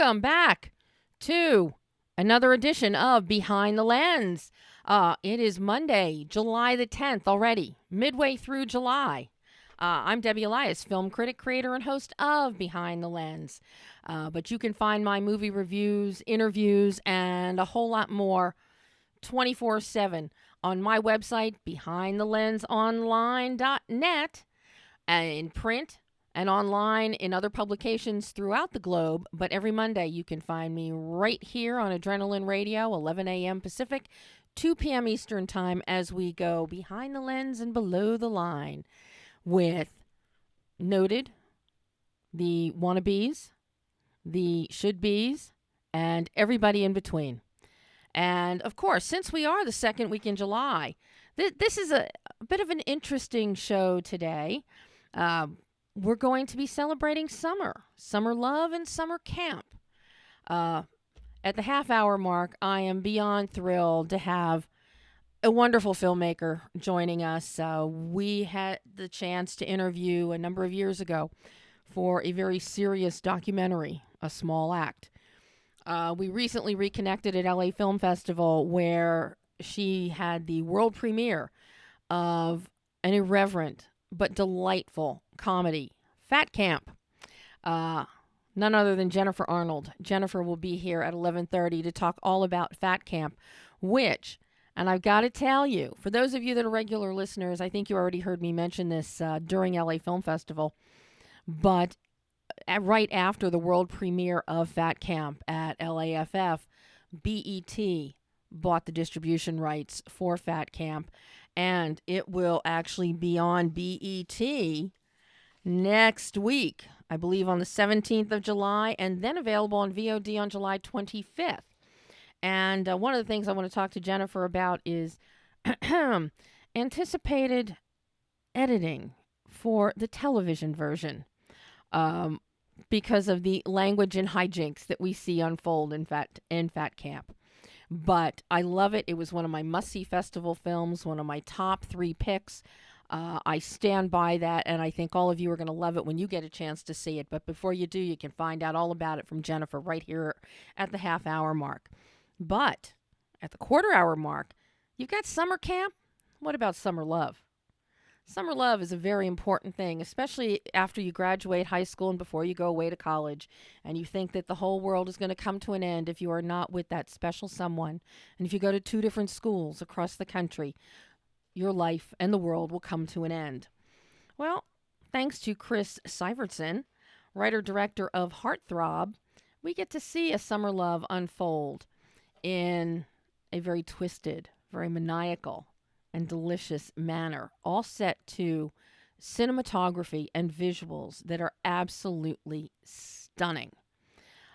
Welcome back to another edition of Behind the Lens. It is Monday, July the 10th already, midway through July. I'm Debbie Elias, film critic, creator, and host of Behind the Lens. But you can find my movie reviews, interviews, and a whole lot more 24/7 on my website, behindthelensonline.net, and in print and online in other publications throughout the globe. But every Monday you can find me right here on Adrenaline Radio, 11 a.m. Pacific, 2 p.m. Eastern Time, as we go behind the lens and below the line with noted, the wannabes, the should-bes, and everybody in between. And, of course, since we are the second week in July, this is a bit of an interesting show today. We're going to be celebrating summer love, and summer camp. At the half-hour mark, I am beyond thrilled to have a wonderful filmmaker joining us. We had the chance to interview a number of years ago for a very serious documentary, A Small Act. We recently reconnected at LA Film Festival, where she had the world premiere of an irreverent but delightful comedy, Fat Camp. None other than Jennifer Arnold. Jennifer will be here at 11:30 to talk all about Fat Camp, which, and I've got to tell you, for those of you that are regular listeners, I think you already heard me mention this during LA Film Festival, but right after the world premiere of Fat Camp at LAFF, BET bought the distribution rights for Fat Camp, and it will actually be on BET next week, I believe on the 17th of July, and then available on VOD on July 25th. And one of the things I want to talk to Jennifer about is anticipated editing for the television version, because of the language and hijinks that we see unfold in Fat Camp. But I love it. It was one of my must-see festival films, one of my top 3 picks. I stand by that, and I think all of you are going to love it when you get a chance to see it. But before you do, you can find out all about it from Jennifer right here at the half-hour mark. But at the quarter-hour mark, you've got summer camp. What about summer love? Summer love is a very important thing, especially after you graduate high school and before you go away to college, and you think that the whole world is going to come to an end if you are not with that special someone. And if you go to 2 different schools across the country, your life and the world will come to an end. Well, thanks to CHRIS SIVERTSON, writer-director of HEARTTHROB, we get to see a summer love unfold in a very twisted, very maniacal, and delicious manner, all set to cinematography and visuals that are absolutely stunning.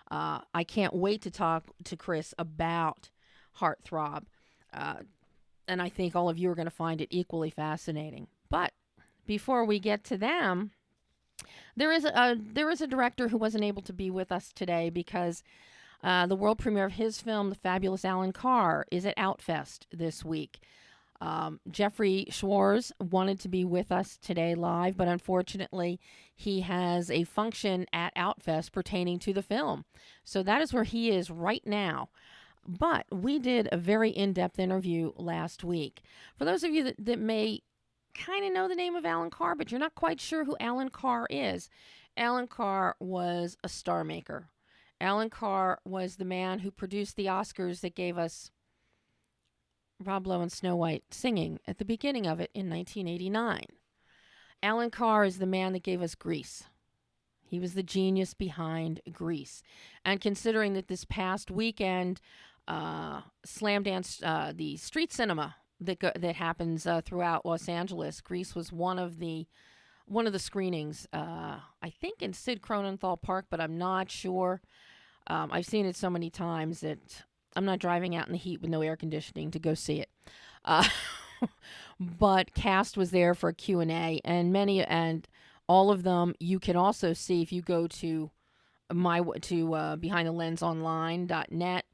I can't wait to talk to Chris about HEARTTHROB, and I think all of you are going to find it equally fascinating. But before we get to them, there is a director who wasn't able to be with us today because the world premiere of his film, The Fabulous Allan Carr, is at Outfest this week. Jeffrey Schwarz wanted to be with us today live, but unfortunately he has a function at Outfest pertaining to the film. So that is where he is right now. But we did a very in-depth interview last week. For those of you that may kind of know the name of Allan Carr, but you're not quite sure who Allan Carr is, Allan Carr was a star maker. Allan Carr was the man who produced the Oscars that gave us Rob Lowe and Snow White singing at the beginning of it in 1989. Allan Carr is the man that gave us Grease. He was the genius behind Grease. And considering that this past weekend, Slam Dance, the street cinema that happens throughout Los Angeles, Grease was one of the screenings. I think in Sid Cronenthal Park, but I'm not sure. I've seen it so many times that I'm not driving out in the heat with no air conditioning to go see it. But cast was there for a Q&A, and all of them you can also see if you go to behindthelensonline.net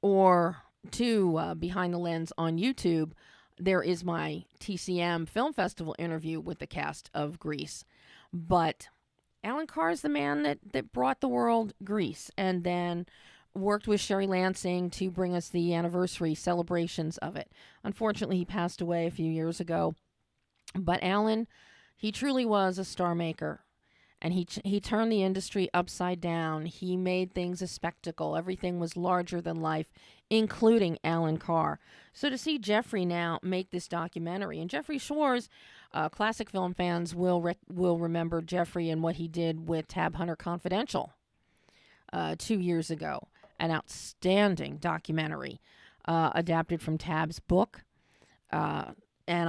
or to Behind the Lens on YouTube. There is my TCM Film Festival interview with the cast of Grease. But Alan Carr is the man that brought the world Grease, and then worked with Sherry Lansing to bring us the anniversary celebrations of it. Unfortunately, he passed away a few years ago. But Alan, he truly was a star maker. And he turned the industry upside down. He made things a spectacle. Everything was larger than life, including Alan Carr. So to see Jeffrey now make this documentary, and Jeffrey Schwarz, classic film fans will remember Jeffrey and what he did with Tab Hunter Confidential 2 years ago. An outstanding documentary adapted from Tab's book. And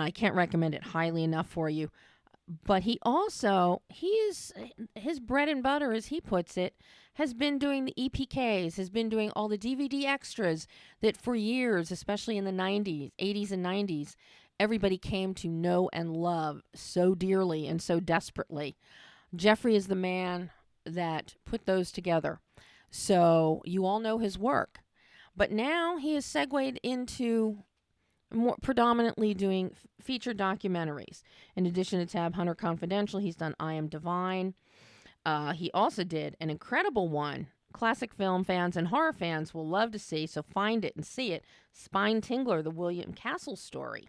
I can't recommend it highly enough for you. But his bread and butter, as he puts it, has been doing the EPKs, has been doing all the DVD extras that for years, especially in the 80s and 90s, everybody came to know and love so dearly and so desperately. Jeffrey is the man that put those together. So you all know his work. But now he has segued into more predominantly doing feature documentaries. In addition to Tab Hunter Confidential, he's done I Am Divine. He also did an incredible one. Classic film fans and horror fans will love to see, so find it and see it. Spine Tingler, the William Castle story.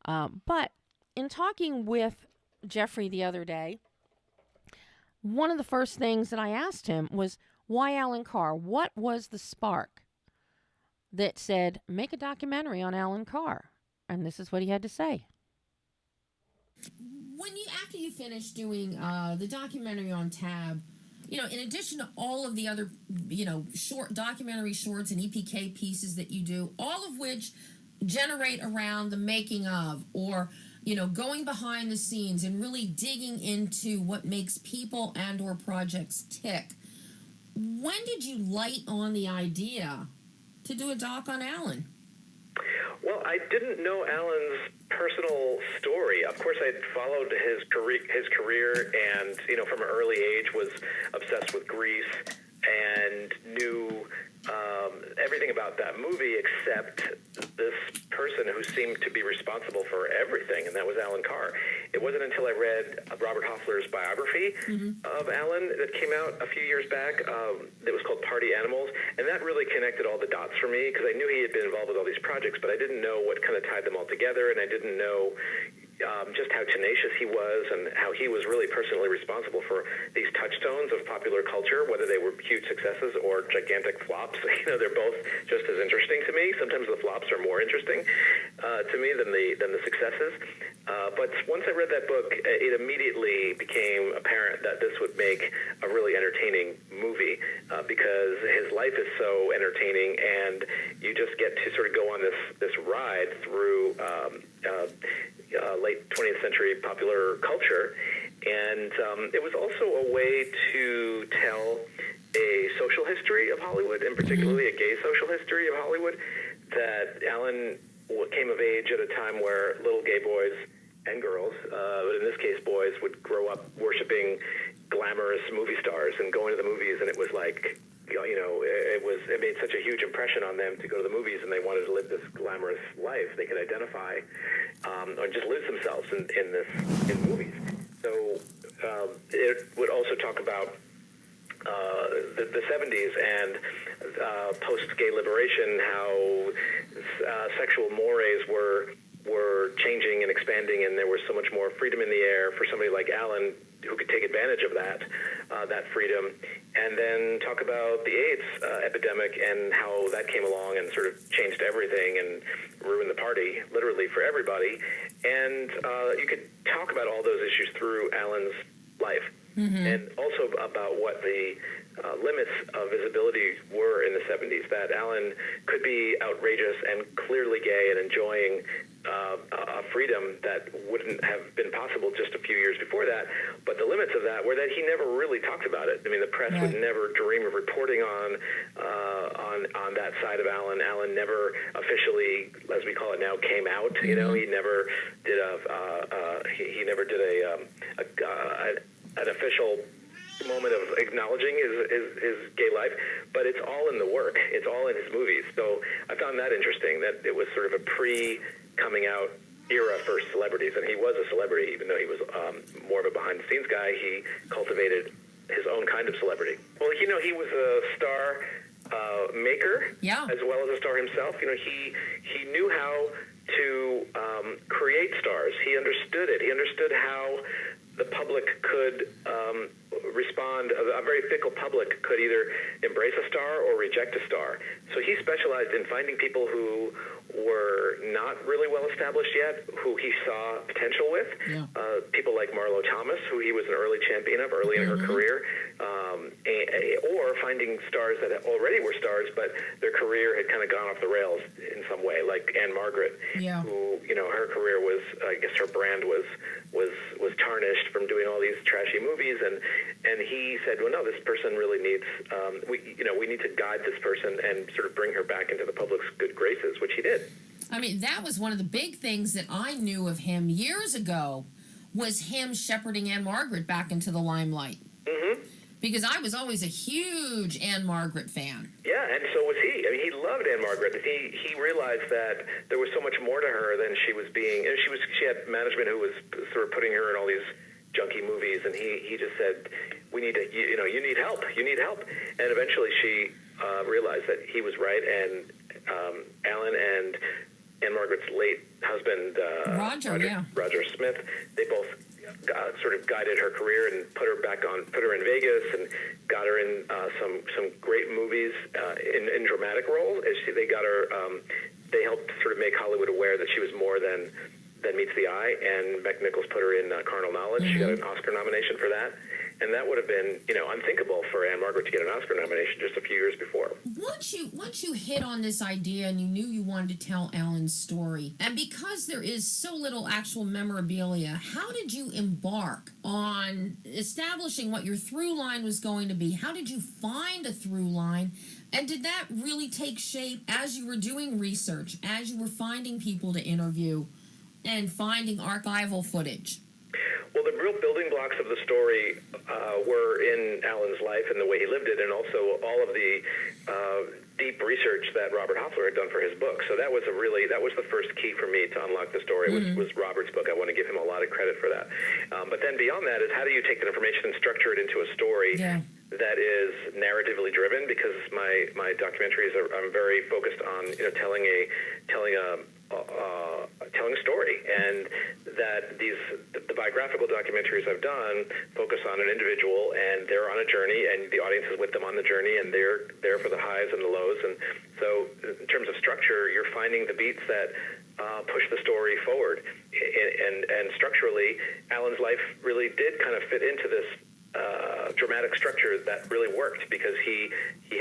But in talking with Jeffrey the other day, one of the first things that I asked him was, why Alan Carr? What was the spark that said, make a documentary on Alan Carr? And this is what he had to say. After you finished doing the documentary on Tab, in addition to all of the other, short documentary shorts and EPK pieces that you do, all of which generate around the making of, or, going behind the scenes and really digging into what makes people and or projects tick. When did you light on the idea to do a doc on Alan? Well, I didn't know Alan's personal story. Of course, I'd followed his career, and from an early age was obsessed with Grease and knew everything about that movie except this person who seemed to be responsible for everything, and that was Alan Carr. It wasn't until I read Robert Hoffler's biography of Alan that came out a few years back that was called Party Animals, and that really connected all the dots for me, because I knew he had been involved with all these projects, but I didn't know what kind of tied them all together, and I didn't know just how tenacious he was and how he was really personally responsible for these touchstones of popular culture, whether they were huge successes or gigantic flops. They're both just as interesting to me. Sometimes the flops are more interesting to me than the successes. But once I read that book, it immediately became apparent that this would make a really entertaining movie because his life is so entertaining, and you just get to sort of go on this ride through late 20th century popular culture. And it was also a way to tell a social history of Hollywood, and particularly a gay social history of Hollywood, that Alan came of age at a time where little gay boys and girls, but in this case boys, would grow up worshiping glamorous movie stars and going to the movies, and it was like, it made such a huge impression on them to go to the movies, and they wanted to live this glamorous life. They could identify or just lose themselves in movies. So it would also talk about the 70s and post-gay liberation, how sexual mores were changing and expanding, and there was so much more freedom in the air for somebody like Alan who could take advantage of that freedom. And then talk about the AIDS epidemic and how that came along and sort of changed everything and ruined the party, literally, for everybody. And you could talk about all those issues through Alan's life. And also about what the limits of visibility were in the 70s, that Alan could be outrageous and clearly gay and enjoying a freedom that wouldn't have been possible just a few years before that. But the limits of that were that he never really talked about it. I mean, the press would never dream of reporting on that side of Alan. Alan never officially, as we call it now, came out. He never did an official moment of acknowledging his gay life, but it's all in the work. It's all in his movies. So I found that interesting, that it was sort of a pre-coming out era for celebrities, and he was a celebrity, even though he was more of a behind-the-scenes guy. He cultivated his own kind of celebrity. Well, he was a star maker, as well as a star himself. He knew how to create stars. He understood it. He understood how the public could respond. A very fickle public could either embrace a star or reject a star. So he specialized in finding people who were not really well established yet, who he saw potential with. People like Marlo Thomas, who he was an early champion of early in her career, or finding stars that already were stars, but their career had kind of gone off the rails in some way, like Anne Margaret, who, her career was, I guess her brand was tarnished from doing all these trashy movies, and he said, well, no, this person really needs, we need to guide this person and sort of bring her back into the public's good graces, which he did. I mean, that was one of the big things that I knew of him years ago, was him shepherding Anne Margaret back into the limelight. Because I was always a huge Anne Margaret fan. Yeah, and so was he. I mean, he loved Anne Margaret. He realized that there was so much more to her than she was being. And she had management who was sort of putting her in all these junky movies, and he just said, "We need to, you need help. You need help." And eventually, she realized that he was right, and Alan and Anne Margaret's late husband, Roger Smith, they both sort of guided her career and put her in Vegas and got her in some great movies in dramatic roles. They got her, they helped sort of make Hollywood aware that she was more than meets the eye, and McNichols put her in Carnal Knowledge. She got an Oscar nomination for that. And that would have been, unthinkable for Anne Margaret to get an Oscar nomination just a few years before. Once you hit on this idea and you knew you wanted to tell Alan's story, and because there is so little actual memorabilia, how did you embark on establishing what your through line was going to be? How did you find a through line? And did that really take shape as you were doing research, as you were finding people to interview and finding archival footage? Well, the real building blocks of the story were in Alan's life and the way he lived it, and also all of the deep research that Robert Hoffler had done for his book. So that was the first key for me to unlock the story, was Robert's book. I want to give him a lot of credit for that. But then beyond that is, how do you take that information and structure it into a story that is narratively driven? Because my documentaries I'm very focused on telling a story, and that the biographical documentaries I've done focus on an individual, and they're on a journey, and the audience is with them on the journey, and they're there for the highs and the lows. And so in terms of structure, you're finding the beats that push the story forward, and structurally, Alan's life really did kind of fit into this dramatic structure that really worked, because he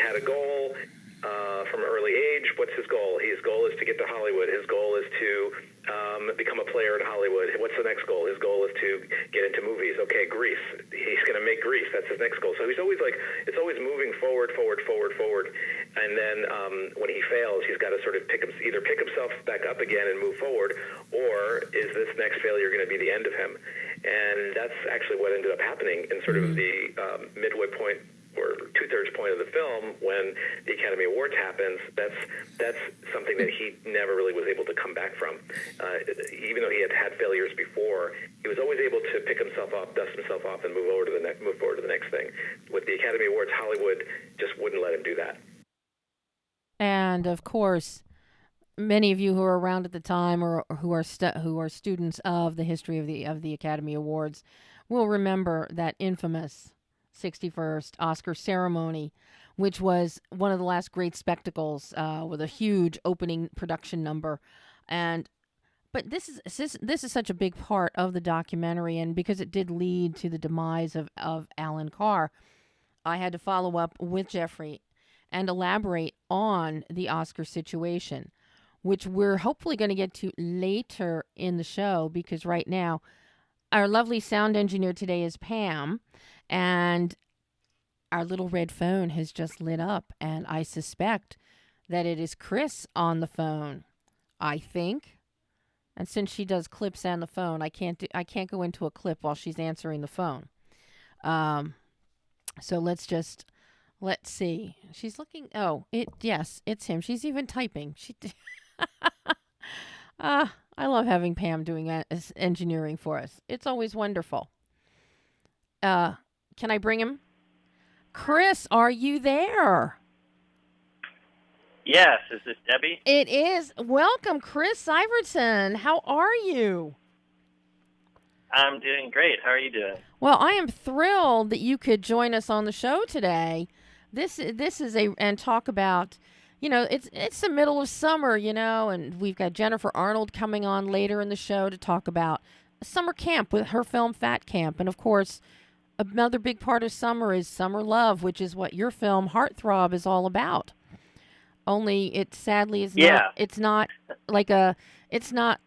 had a goal from an early age. What's his goal? His goal is to get to Hollywood. His goal is to become a player in Hollywood. What's the next goal? His goal is to get into movies. Okay, Grease. He's going to make Grease. That's his next goal. So he's always it's always moving forward. And then when he fails, he's got to sort of either pick himself back up again and move forward, or is this next failure going to be the end of him? And that's actually what ended up happening in sort of the midway point, or two-thirds point of the film, when the Academy Awards happens. That's something that he never really was able to come back from. Even though he had failures before, he was always able to pick himself up, dust himself off, and move forward to the next thing. With the Academy Awards, Hollywood just wouldn't let him do that. And of course, many of you who are around at the time, or who are students of the history of the Academy Awards, will remember that infamous 61st Oscar ceremony, which was one of the last great spectacles, with a huge opening production number. But this is such a big part of the documentary, and because it did lead to the demise of Allan Carr, I had to follow up with Jeffrey and elaborate on the Oscar situation, which we're hopefully going to get to later in the show, because right now our lovely sound engineer today is Pam, and our little red phone has just lit up, and I suspect that it is Chris on the phone, I think. And since she does clips and the phone, I can't go into a clip while she's answering the phone. So let's see. She's looking. Oh, yes, it's him. She's even typing. I love having Pam doing engineering for us. It's always wonderful. Can I bring him? Chris, are you there? Yes, is this Debbie? It is. Welcome, Chris Sivertson. How are you? I'm doing great. How are you doing? Well, I am thrilled that you could join us on the show today. This is and talk about, it's the middle of summer, and we've got Jennifer Arnold coming on later in the show to talk about summer camp with her film Fat Camp, and of course, another big part of summer is summer love, which is what your film HEARTTHROB is all about. Only it sadly is not. It's not like It's not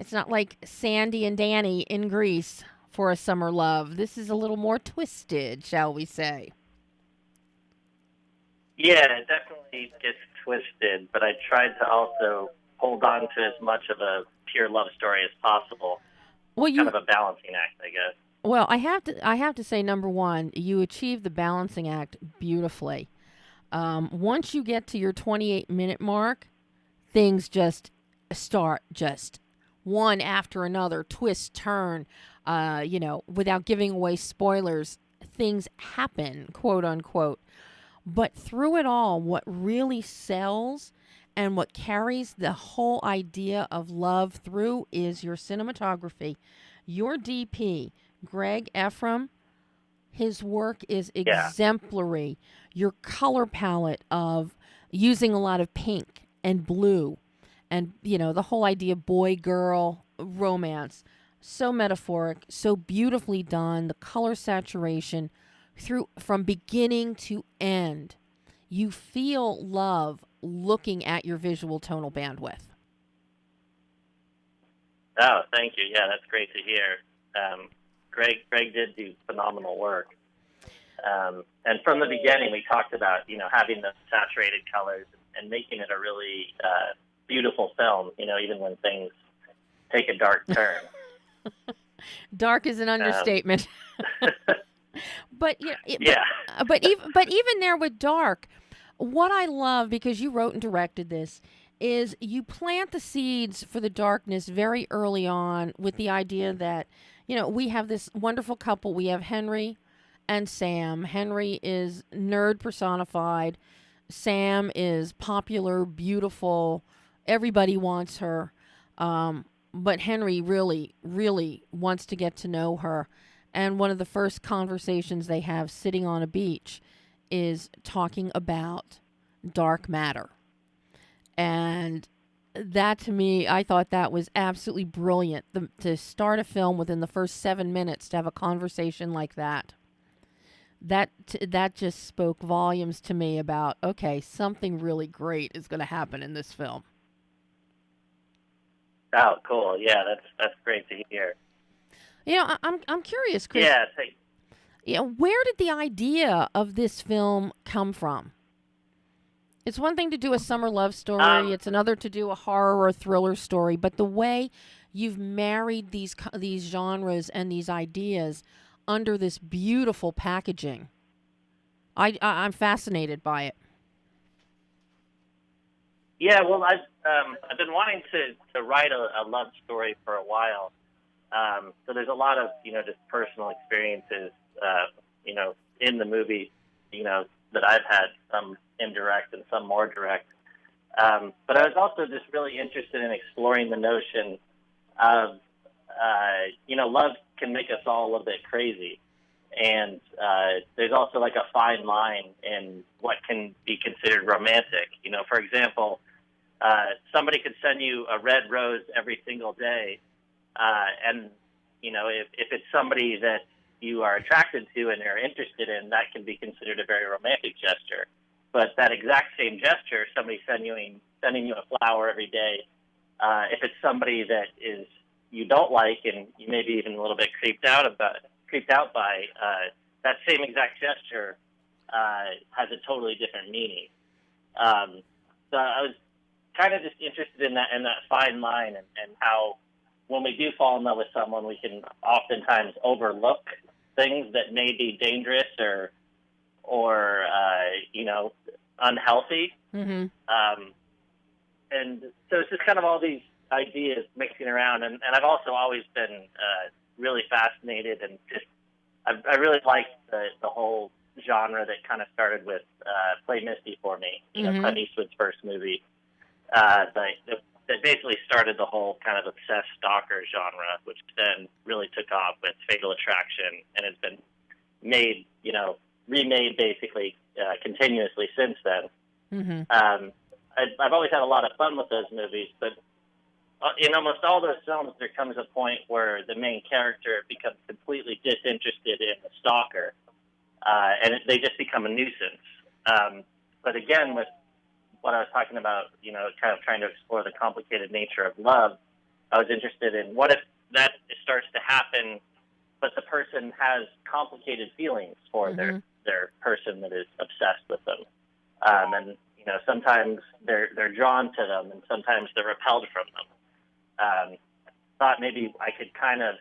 It's not like Sandy and Danny in Greece for a summer love. This is a little more twisted, shall we say? Yeah, it definitely gets twisted, but I tried to also hold on to as much of a pure love story as possible. Well, kind of a balancing act, I guess. Well, I have to say, number one, you achieved the balancing act beautifully. Once you get to your 28-minute mark, things just start one after another, twist, turn, without giving away spoilers, things happen, quote unquote. But through it all, what really sells and what carries the whole idea of love through is your cinematography. Your DP, Greg Ephraim, his work is exemplary. Your color palette of using a lot of pink and blue and, the whole idea boy-girl romance, so metaphoric, so beautifully done, the color saturation from beginning to end. You feel love looking at your visual tonal bandwidth. Oh, thank you. Yeah, that's great to hear. Greg did do phenomenal work. And from the beginning, we talked about, having the saturated colors and making it a really beautiful film, even when things take a dark turn. Dark is an understatement. But even there with dark, what I love, because you wrote and directed this, is you plant the seeds for the darkness very early on with the idea that, we have this wonderful couple. We have Henry and Sam. Henry is nerd personified. Sam is popular, beautiful. Everybody wants her. But Henry really, really wants to get to know her. And one of the first conversations they have sitting on a beach is talking about dark matter. And that, to me, I thought that was absolutely brilliant. To start a film within the first 7 minutes to have a conversation like that. That just spoke volumes to me about, okay, something really great is going to happen in this film. Oh, cool. Yeah, that's great to hear. I'm curious, Chris. Yeah. Where did the idea of this film come from? It's one thing to do a summer love story. It's another to do a horror or thriller story. But the way you've married these genres and these ideas under this beautiful packaging, I'm fascinated by it. Yeah, well, I've been wanting to write a love story for a while. So there's a lot of, just personal experiences, in the movie, that I've had, some indirect and some more direct. But I was also just really interested in exploring the notion of, love can make us all a little bit crazy. And there's also like a fine line in what can be considered romantic. For example, somebody could send you a red rose every single day. And, if it's somebody that you are attracted to and are interested in, that can be considered a very romantic gesture. But that exact same gesture, somebody sending you a flower every day, if it's somebody that you don't like and you may be even a little bit creeped out by, that same exact gesture has a totally different meaning. So I was kind of just interested in that fine line and how when we do fall in love with someone, we can oftentimes overlook things that may be dangerous or unhealthy. Mm-hmm. And so it's just kind of all these ideas mixing around. And I've also always been really fascinated and just I really liked the whole genre that kind of started with Play Misty for me, Clint Eastwood's first movie. That basically started the whole kind of obsessed stalker genre, which then really took off with Fatal Attraction, and has been made, remade basically continuously since then. I've always had a lot of fun with those movies, but in almost all those films, there comes a point where the main character becomes completely disinterested in the stalker, and they just become a nuisance. But again, with what I was talking about, kind of trying to explore the complicated nature of love, I was interested in what if that starts to happen, but the person has complicated feelings for their person that is obsessed with them. And, sometimes they're drawn to them and sometimes they're repelled from them. Thought maybe I could kind of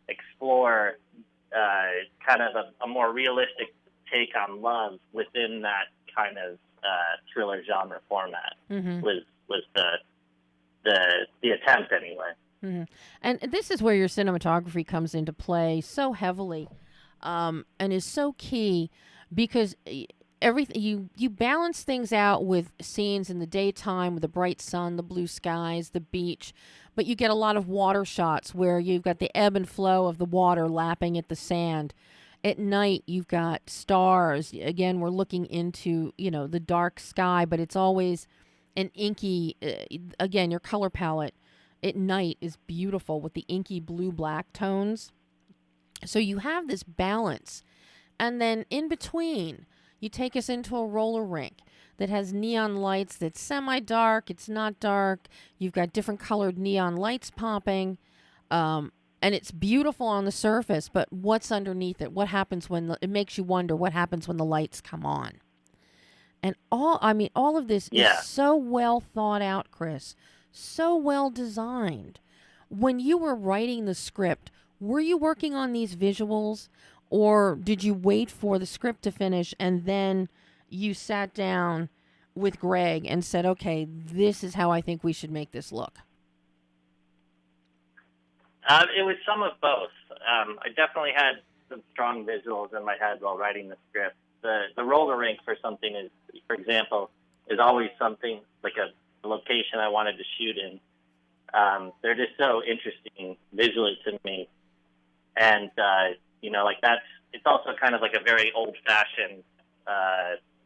explore kind of a more realistic take on love within that kind of thriller genre format. Was the attempt anyway. And this is where your cinematography comes into play so heavily, and is so key, because everything you balance things out with scenes in the daytime with the bright sun, the blue skies, the beach, but you get a lot of water shots where you've got the ebb and flow of the water lapping at the sand. At night, you've got stars. Again, we're looking into, the dark sky, but it's always an inky, again, your color palette at night is beautiful with the inky blue-black tones. So you have this balance. And then in between, you take us into a roller rink that has neon lights that's semi-dark, it's not dark. You've got different colored neon lights popping. And it's beautiful on the surface, but what's underneath it? What happens it makes you wonder what happens when the lights come on? And all of this is so well thought out, Chris. So well designed. When you were writing the script, were you working on these visuals, or did you wait for the script to finish and then you sat down with Greg and said, okay, this is how I think we should make this look? It was some of both. I definitely had some strong visuals in my head while writing the script. The roller rink for example, is always something like a location I wanted to shoot in. They're just so interesting visually to me. And, it's also kind of like a very old-fashioned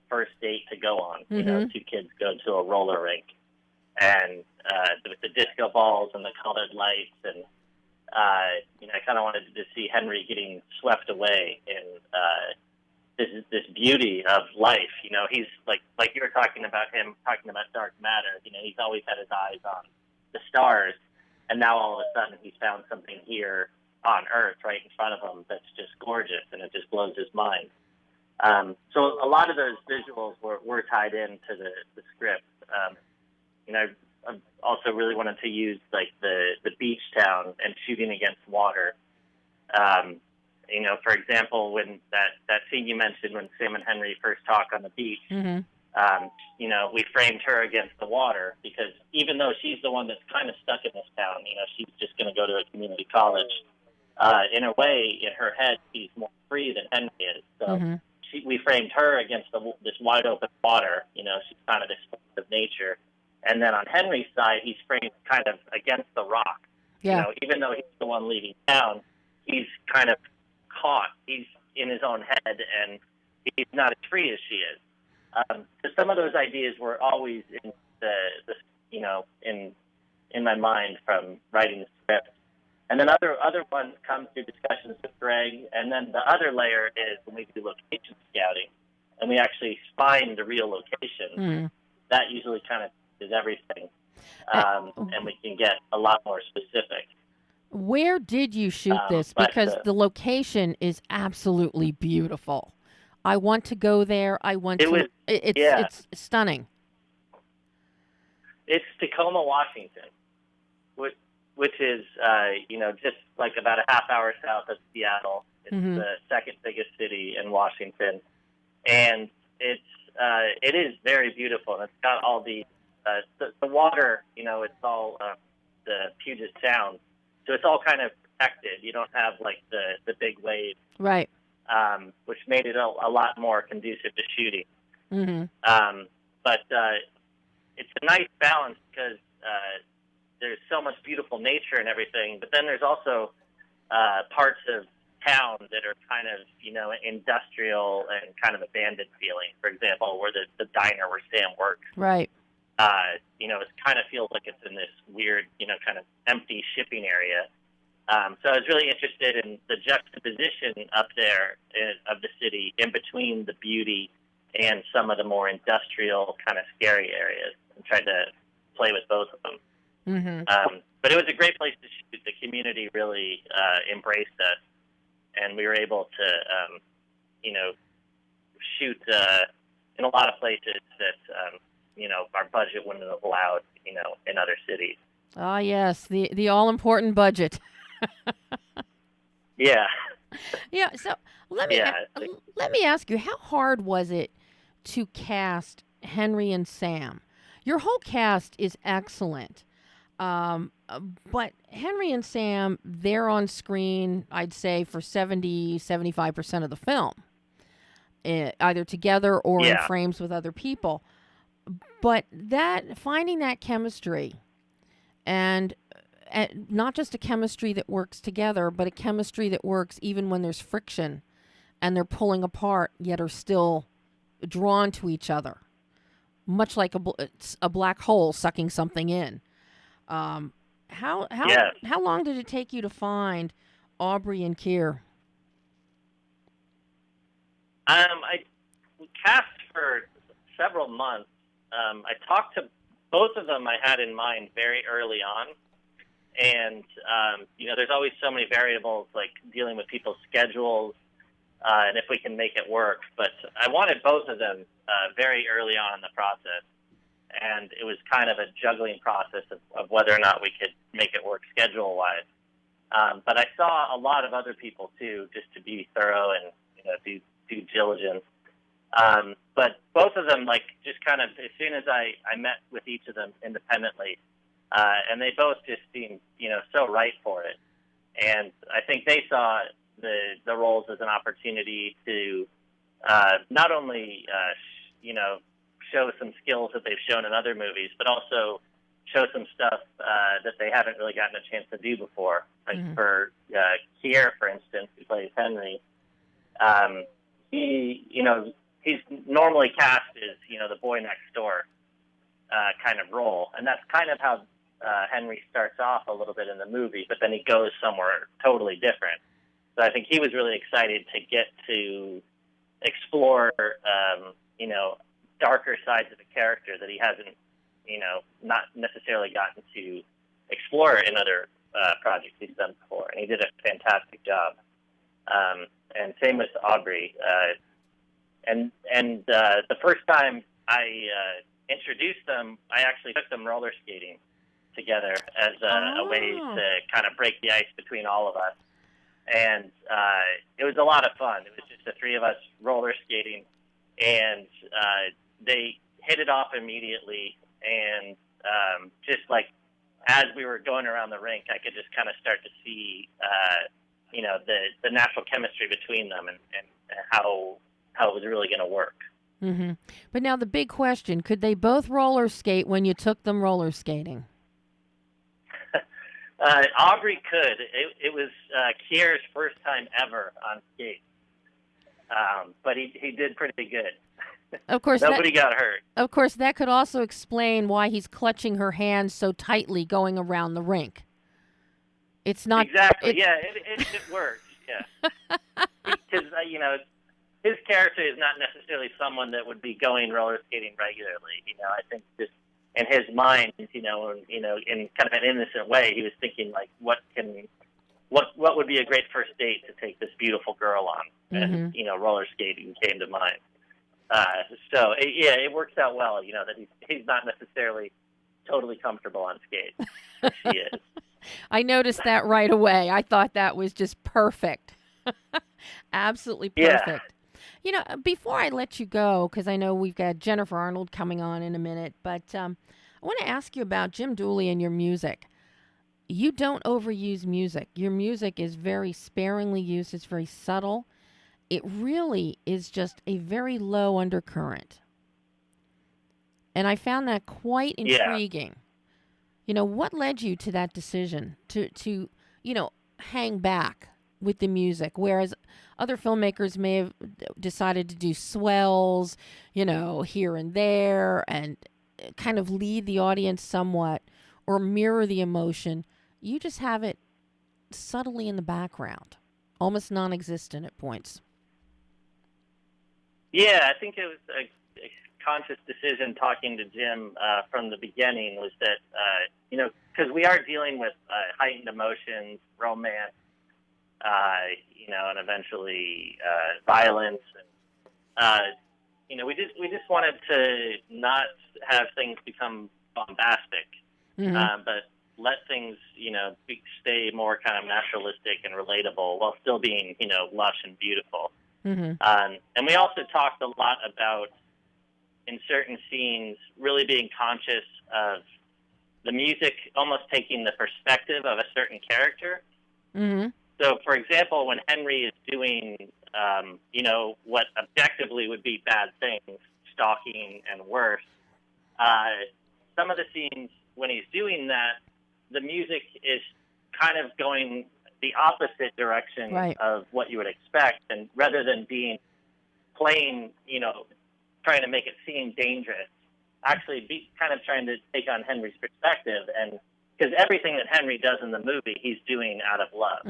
first date to go on. Two kids go to a roller rink, and with the disco balls and the colored lights, and I kind of wanted to see Henry getting swept away in this beauty of life. He's like you were talking about dark matter. He's always had his eyes on the stars, and now all of a sudden he's found something here on Earth right in front of him that's just gorgeous, and it just blows his mind. So a lot of those visuals were tied into the script. I also really wanted to use the beach town and shooting against water. For example, when that scene you mentioned when Sam and Henry first talk on the beach, we framed her against the water because even though she's the one that's kind of stuck in this town, she's just going to go to a community college. In a way, in her head, she's more free than Henry is. So we framed her against this wide open water. She's kind of this force of nature. And then on Henry's side, he's framed kind of against the rock. Yeah. Even though he's the one leaving town, he's kind of caught. He's in his own head, and he's not as free as she is. So some of those ideas were always in in my mind from writing the script. And then other ones come through discussions with Greg. And then the other layer is when we do location scouting, and we actually find the real location. That usually kind of is everything, and we can get a lot more specific. Where did you shoot this? Because the location is absolutely beautiful. I want to go there. It's stunning. It's Tacoma, Washington, which is just like about a half hour south of Seattle. It's the second biggest city in Washington, and it is very beautiful. And it's got all the water, it's all the Puget Sound. So it's all kind of protected. You don't have the big waves. Right. which made it a lot more conducive to shooting. But it's a nice balance because there's so much beautiful nature and everything, but then there's also parts of town that are kind of, industrial and kind of abandoned feeling. For example, where the diner where Sam works. Right. It kind of feels like it's in this weird, kind of empty shipping area. So I was really interested in the juxtaposition up there of the city in between the beauty and some of the more industrial kind of scary areas, and tried to play with both of them. But it was a great place to shoot. The community really embraced us, and we were able to, shoot in a lot of places that, our budget wouldn't have allowed, in other cities. Ah, yes, the all-important budget. Yeah. Yeah, so let me ask you, how hard was it to cast Henry and Sam? Your whole cast is excellent. But Henry and Sam, they're on screen, I'd say, for 75% of the film, either together or in frames with other people. But finding that chemistry, and not just a chemistry that works together, but a chemistry that works even when there's friction and they're pulling apart, yet are still drawn to each other, much like a black hole sucking something in. How long did it take you to find Aubrey and Keir? I cast for several months. I talked to both of them. I had in mind very early on, and there's always so many variables, like dealing with people's schedules, and if we can make it work. But I wanted both of them very early on in the process. And it was kind of a juggling process of whether or not we could make it work schedule-wise. But I saw a lot of other people, too, just to be thorough and do due diligence. But both of them, just kind of, as soon as I met with each of them independently, and they both just seemed, so right for it. And I think they saw the roles as an opportunity to not only, show some skills that they've shown in other movies, but also show some stuff that they haven't really gotten a chance to do before. Like for Keir, for instance, who plays Henry, he's normally cast as, the boy next door kind of role. And that's kind of how Henry starts off a little bit in the movie, but then he goes somewhere totally different. So I think he was really excited to get to explore, darker sides of the character that he hasn't, not necessarily gotten to explore in other projects he's done before. And he did a fantastic job. And same with Aubrey. And the first time I introduced them, I actually took them roller skating together as a way to kind of break the ice between all of us. And it was a lot of fun. It was just the three of us roller skating, and they hit it off immediately. And just like as we were going around the rink, I could just kind of start to see, the natural chemistry between them and how it was really going to work. Mm-hmm. But now the big question, could they both roller skate when you took them roller skating? Aubrey could. It was Keir's first time ever on skates, but he did pretty good. Of course, nobody got hurt. Of course, that could also explain why he's clutching her hands so tightly going around the rink. It's not exactly. It works. Yeah, because his character is not necessarily someone that would be going roller skating regularly. I think just in his mind, in kind of an innocent way, he was thinking like, what would be a great first date to take this beautiful girl on, and roller skating came to mind. So it works out well. That he's not necessarily totally comfortable on skates. She is. I noticed that right away. I thought that was just perfect. Absolutely perfect. Yeah. Before I let you go, because I know we've got Jennifer Arnold coming on in a minute, but I want to ask you about Jim Dooley and your music. You don't overuse music. Your music is very sparingly used. It's very subtle. it really is just a very low undercurrent. And I found that quite intriguing. What led you to that decision to hang back with the music, whereas other filmmakers may have decided to do swells, here and there, and kind of lead the audience somewhat or mirror the emotion. You just have it subtly in the background, almost non-existent at points. Yeah, I think it was a conscious decision talking to Jim from the beginning was that, because we are dealing with heightened emotions, romance, and eventually violence. And, we just wanted to not have things become bombastic, but let things, stay more kind of naturalistic and relatable while still being, lush and beautiful. And we also talked a lot about, in certain scenes, really being conscious of the music almost taking the perspective of a certain character. So, for example, when Henry is doing, what objectively would be bad things, stalking and worse, some of the scenes when he's doing that, the music is kind of going the opposite direction of what you would expect. And rather than being plain, trying to make it seem dangerous, actually be kind of trying to take on Henry's perspective. And because everything that Henry does in the movie, he's doing out of love.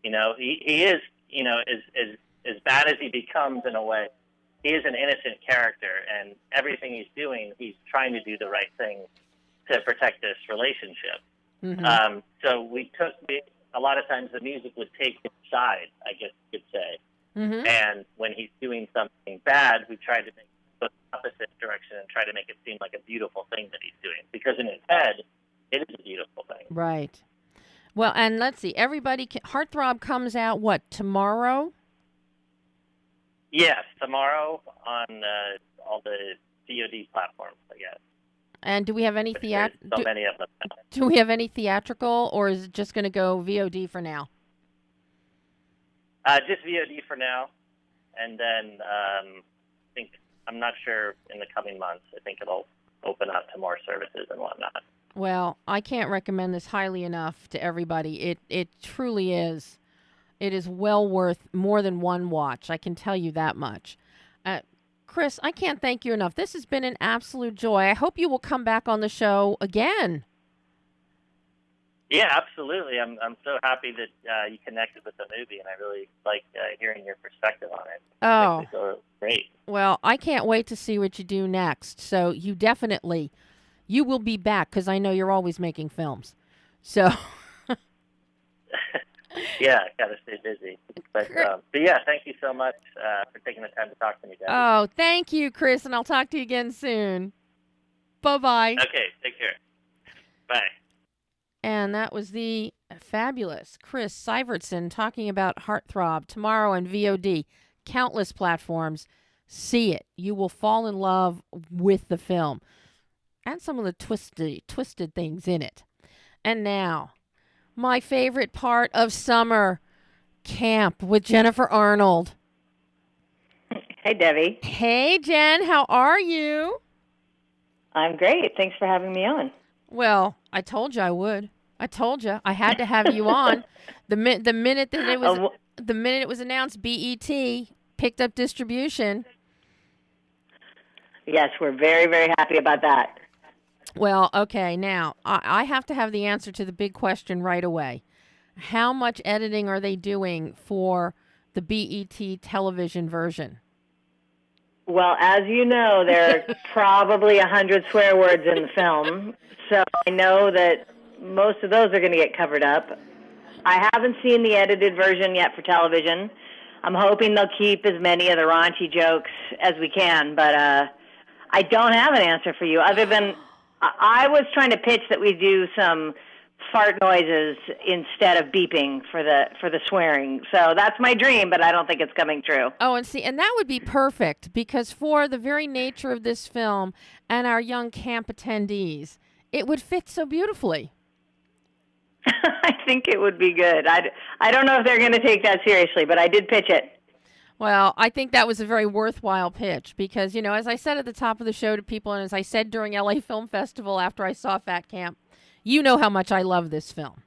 He is, as bad as he becomes in a way, he is an innocent character, and everything he's doing, he's trying to do the right thing to protect this relationship. So a lot of times the music would take his side, I guess you could say. And when he's doing something bad, we tried to make it go the opposite direction and try to make it seem like a beautiful thing that he's doing. Because in his head, it is a beautiful thing. Right. Well, and let's see. Heartthrob comes out, tomorrow? Yes, tomorrow on all the VOD platforms, I guess. And do we have any so many of them. Do we have any theatrical, or is it just going to go VOD for now? Just VOD for now, and then I'm not sure in the coming months. I think it'll open up to more services and whatnot. Well, I can't recommend this highly enough to everybody. It truly is. It is well worth more than one watch. I can tell you that much. Chris, I can't thank you enough. This has been an absolute joy. I hope you will come back on the show again. Yeah, absolutely. I'm so happy that you connected with the movie, and I really like hearing your perspective on it. Oh, it's so great. Well, I can't wait to see what you do next. So you will be back, because I know you're always making films. So yeah, gotta stay busy. But yeah, thank you so much for taking the time to talk to me, Debbie. Oh, thank you, Chris, and I'll talk to you again soon. Bye-bye. Okay, take care. Bye. And that was the fabulous Chris Sivertson talking about Heartthrob tomorrow on VOD. Countless platforms. See it. You will fall in love with the film and some of the twisted things in it. And now, my favorite part of summer, camp with Jennifer Arnold. Hey, Debbie. Hey, Jen. How are you? I'm great. Thanks for having me on. Well, I told you I would. I told you I had to have you on. The minute it was announced, BET picked up distribution. Yes, we're very, very happy about that. Well, okay, now I have to have the answer to the big question right away. How much editing are they doing for the BET television version? Well, as you know, there are probably 100 swear words in the film, so I know that most of those are going to get covered up. I haven't seen the edited version yet for television. I'm hoping they'll keep as many of the raunchy jokes as we can, but I don't have an answer for you other than I was trying to pitch that we do some fart noises instead of beeping for the swearing. So that's my dream, but I don't think it's coming true. Oh, and that would be perfect, because for the very nature of this film and our young camp attendees, it would fit so beautifully. I think it would be good. I don't know if they're going to take that seriously, but I did pitch it. Well, I think that was a very worthwhile pitch because, as I said at the top of the show to people, and as I said during LA Film Festival after I saw Fat Camp, you know how much I love this film.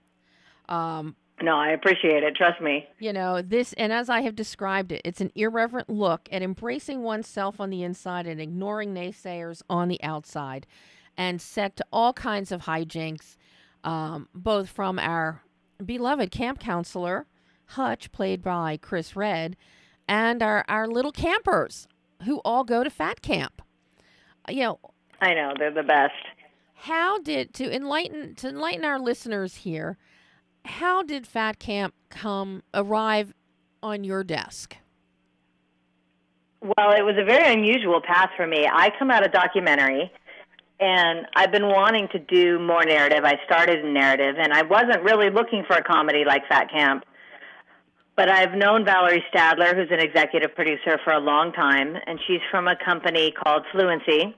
No, I appreciate it. Trust me. This, and as I have described it, it's an irreverent look at embracing oneself on the inside and ignoring naysayers on the outside, and set to all kinds of hijinks, both from our beloved camp counselor, Hutch, played by Chris Redd, and our little campers who all go to Fat Camp. I know, they're the best. How did, to enlighten our listeners here, how did Fat Camp arrive on your desk? Well, it was a very unusual path for me. I come out of documentary, and I've been wanting to do more narrative. I started in narrative, and I wasn't really looking for a comedy like Fat Camp. But I've known Valerie Stadler, who's an executive producer, for a long time, and she's from a company called Fluency.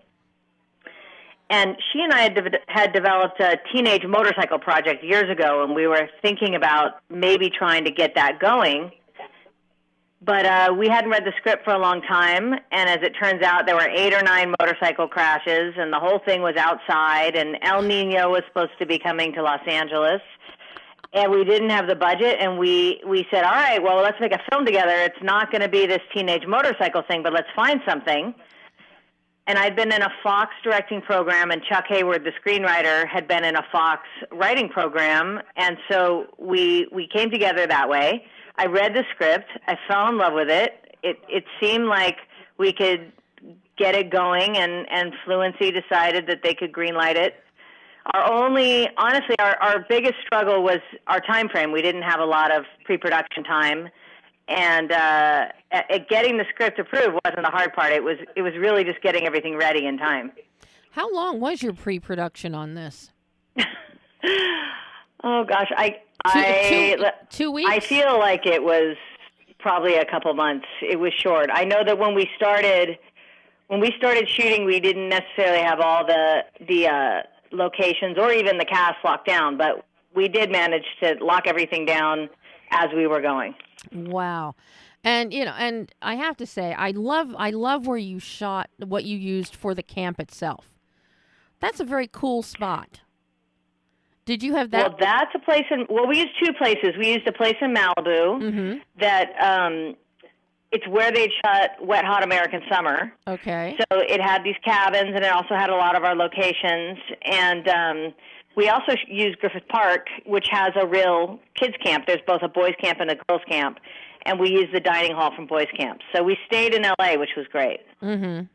And she and I had developed a teenage motorcycle project years ago, and we were thinking about maybe trying to get that going. But we hadn't read the script for a long time, and as it turns out, there were 8 or 9 motorcycle crashes, and the whole thing was outside, and El Nino was supposed to be coming to Los Angeles. And we didn't have the budget, and we said, all right, well, let's make a film together. It's not going to be this teenage motorcycle thing, but let's find something. And I'd been in a Fox directing program, and Chuck Hayward, the screenwriter, had been in a Fox writing program. And so we came together that way. I read the script. I fell in love with it. It seemed like we could get it going, and Fluency decided that they could greenlight it. Our biggest struggle was our time frame. We didn't have a lot of pre-production time. And getting the script approved wasn't the hard part. It was really just getting everything ready in time. How long was your pre-production on this? Oh gosh, 2 weeks. I feel like it was probably a couple months. It was short. I know that when we started shooting, we didn't necessarily have all the locations or even the cast locked down, but we did manage to lock everything down as we were going. Wow. And and I have to say, I love where you shot, what you used for the camp itself. That's a very cool spot. Did you have that? Well, that's a place we used 2 places. We used a place in Malibu that it's where they shot Wet Hot American Summer. Okay. So it had these cabins, and it also had a lot of our locations. And we also used Griffith Park, which has a real kids camp. There's both a boys camp and a girls camp. And we used the dining hall from boys camp. So we stayed in L.A., which was great. Mm-hmm.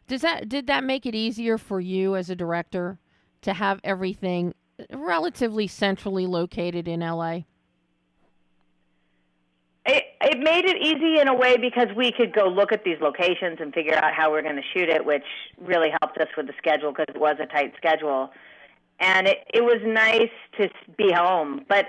Did that make it easier for you as a director to have everything relatively centrally located in L.A.? It made it easy in a way because we could go look at these locations and figure out how we're going to shoot it, which really helped us with the schedule because it was a tight schedule. And it was nice to be home. But,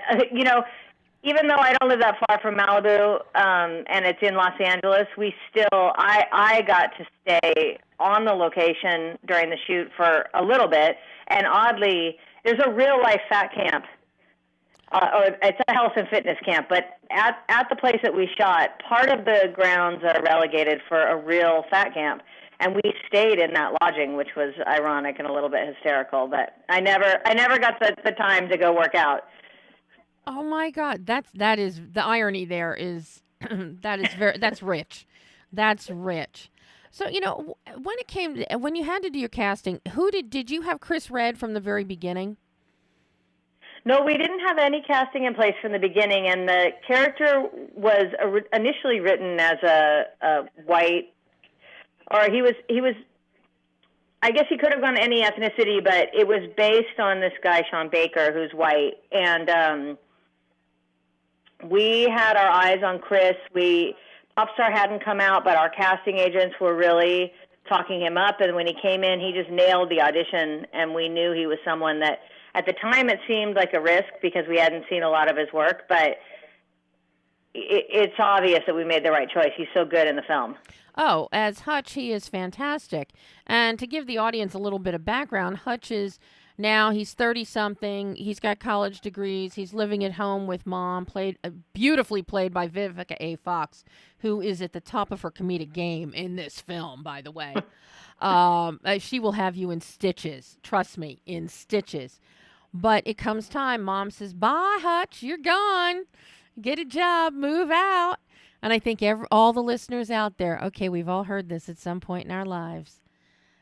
even though I don't live that far from Malibu and it's in Los Angeles, I got to stay on the location during the shoot for a little bit. And oddly, there's a real-life fat camp. Or it's a health and fitness camp, but at the place that we shot, part of the grounds are relegated for a real fat camp, and we stayed in that lodging, which was ironic and a little bit hysterical. But I never got the time to go work out. Oh my God, that is the irony. There is that's rich. That's rich. So when you had to do your casting, did you have Chris Redd from the very beginning? No, we didn't have any casting in place from the beginning, and the character was initially written as a white, or he was. I guess he could have gone any ethnicity, but it was based on this guy Sean Baker, who's white, and we had our eyes on Chris. Popstar hadn't come out, but our casting agents were really talking him up, and when he came in, he just nailed the audition, and we knew he was someone that. At the time, it seemed like a risk because we hadn't seen a lot of his work, but it's obvious that we made the right choice. He's so good in the film. Oh, as Hutch, he is fantastic. And to give the audience a little bit of background, Hutch is Now he's 30-something. He's got college degrees. He's living at home with mom, beautifully played by Vivica A. Fox, who is at the top of her comedic game in this film, by the way. She will have you in stitches. Trust me, in stitches. But it comes time. Mom says, bye, Hutch. You're gone. Get a job. Move out. And I think all the listeners out there, okay, we've all heard this at some point in our lives.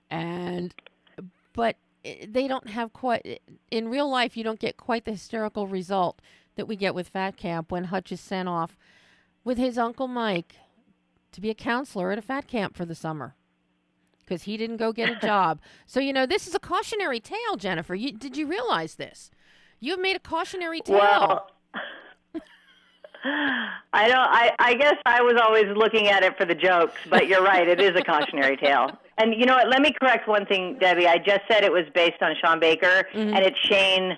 But they don't have quite, in real life, you don't get quite the hysterical result that we get with Fat Camp when Hutch is sent off with his Uncle Mike to be a counselor at a fat camp for the summer because he didn't go get a job. So, this is a cautionary tale, Jennifer. Did you realize this? You have made a cautionary tale. Well, I guess I was always looking at it for the jokes, but you're right. It is a cautionary tale. And you know what? Let me correct one thing, Debbie. I just said it was based on Sean Baker, and it's Shane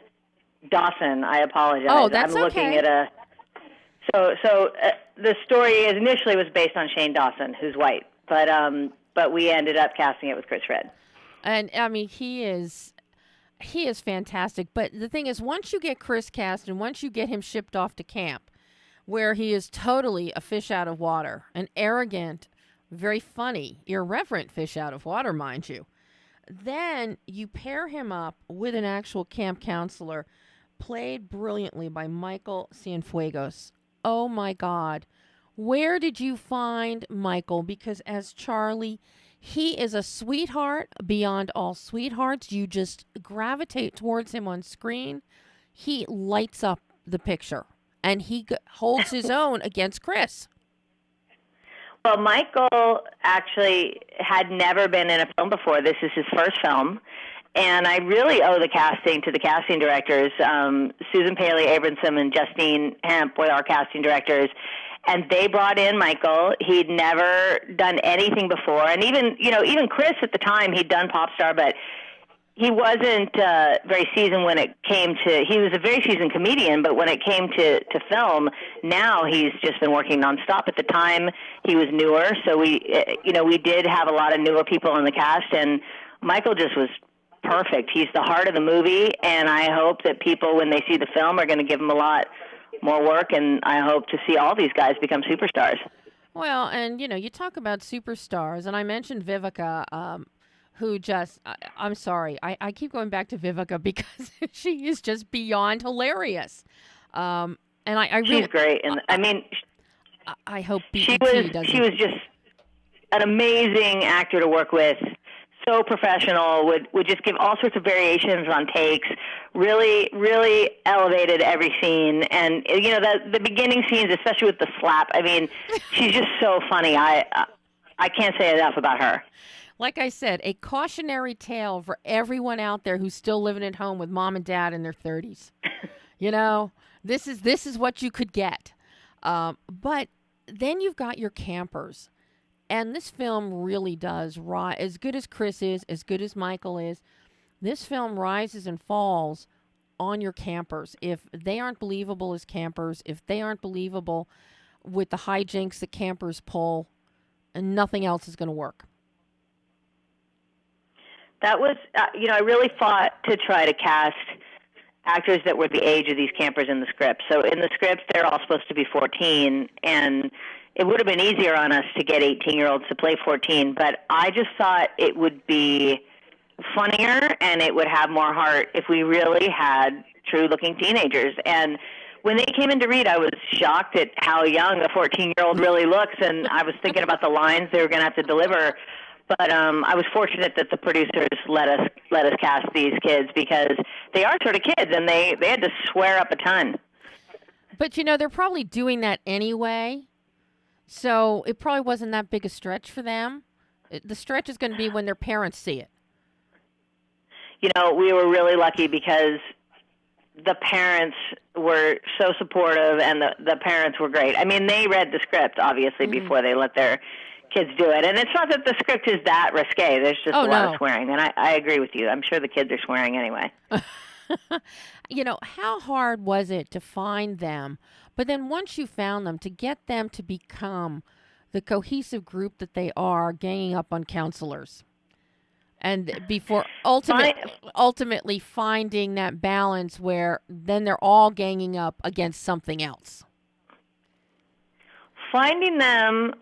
Dawson. I apologize. Oh, that's I'm looking at a. So the story initially was based on Shane Dawson, who's white, but we ended up casting it with Chris Red. And I mean, he is fantastic. But the thing is, once you get Chris cast and once you get him shipped off to camp, where he is totally a fish out of water, an arrogant, very funny, irreverent fish out of water, mind you. Then you pair him up with an actual camp counselor, played brilliantly by Michael Cienfuegos. Oh, my God. Where did you find Michael? Because as Charlie, he is a sweetheart beyond all sweethearts. You just gravitate towards him on screen. He lights up the picture. And he holds his own against Chris. Well, Michael actually had never been in a film before. This is his first film. And I really owe the casting to the casting directors. Susan Paley Abramson and Justine Hemp were our casting directors. And they brought in Michael. He'd never done anything before. And even Chris at the time, he'd done Popstar, but he wasn't very seasoned when it came to, he was a very seasoned comedian, but when it came to film, now he's just been working nonstop. At the time, he was newer, so we did have a lot of newer people in the cast, and Michael just was perfect. He's the heart of the movie, and I hope that people, when they see the film, are going to give him a lot more work, and I hope to see all these guys become superstars. Well, and, you talk about superstars, and I mentioned Vivica, who just, I'm sorry, I keep going back to Vivica because she is just beyond hilarious. And I really, she's great, and I hope she was just an amazing actor to work with. So professional, would just give all sorts of variations on takes. Really, really elevated every scene, and the beginning scenes, especially with the slap. I mean, she's just so funny. I can't say enough about her. Like I said, a cautionary tale for everyone out there who's still living at home with mom and dad in their 30s. This is what you could get. But then you've got your campers. And this film really does rise. As good as Chris is, as good as Michael is, this film rises and falls on your campers. If they aren't believable as campers, if they aren't believable with the hijinks that campers pull, and nothing else is going to work. That was, I really fought to try to cast actors that were the age of these campers in the script. So in the script, they're all supposed to be 14, and it would have been easier on us to get 18-year-olds to play 14, but I just thought it would be funnier and it would have more heart if we really had true-looking teenagers. And when they came in to read, I was shocked at how young a 14-year-old really looks, and I was thinking about the lines they were going to have to deliver. But I was fortunate that the producers let us cast these kids because they are sort of kids, and they had to swear up a ton. But, they're probably doing that anyway, so it probably wasn't that big a stretch for them. The stretch is going to be when their parents see it. We were really lucky because the parents were so supportive, and the parents were great. I mean, they read the script, obviously, before they let their kids do it. And it's not that the script is that risque. There's just a lot of swearing. And I agree with you. I'm sure the kids are swearing anyway. How hard was it to find them? But then once you found them, to get them to become the cohesive group that they are, ganging up on counselors. And before ultimately finding that balance where then they're all ganging up against something else. Finding them,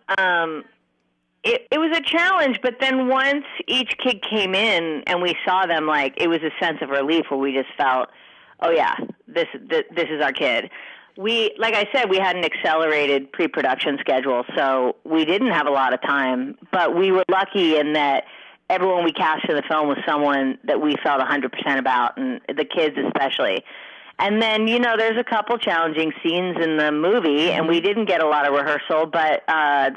it was a challenge, but then once each kid came in and we saw them, like, it was a sense of relief where we just felt, oh yeah, this is our kid. Like I said, we had an accelerated pre-production schedule, so we didn't have a lot of time, but we were lucky in that everyone we cast in the film was someone that we felt 100% about, and the kids especially. And then, there's a couple challenging scenes in the movie, and we didn't get a lot of rehearsal, but I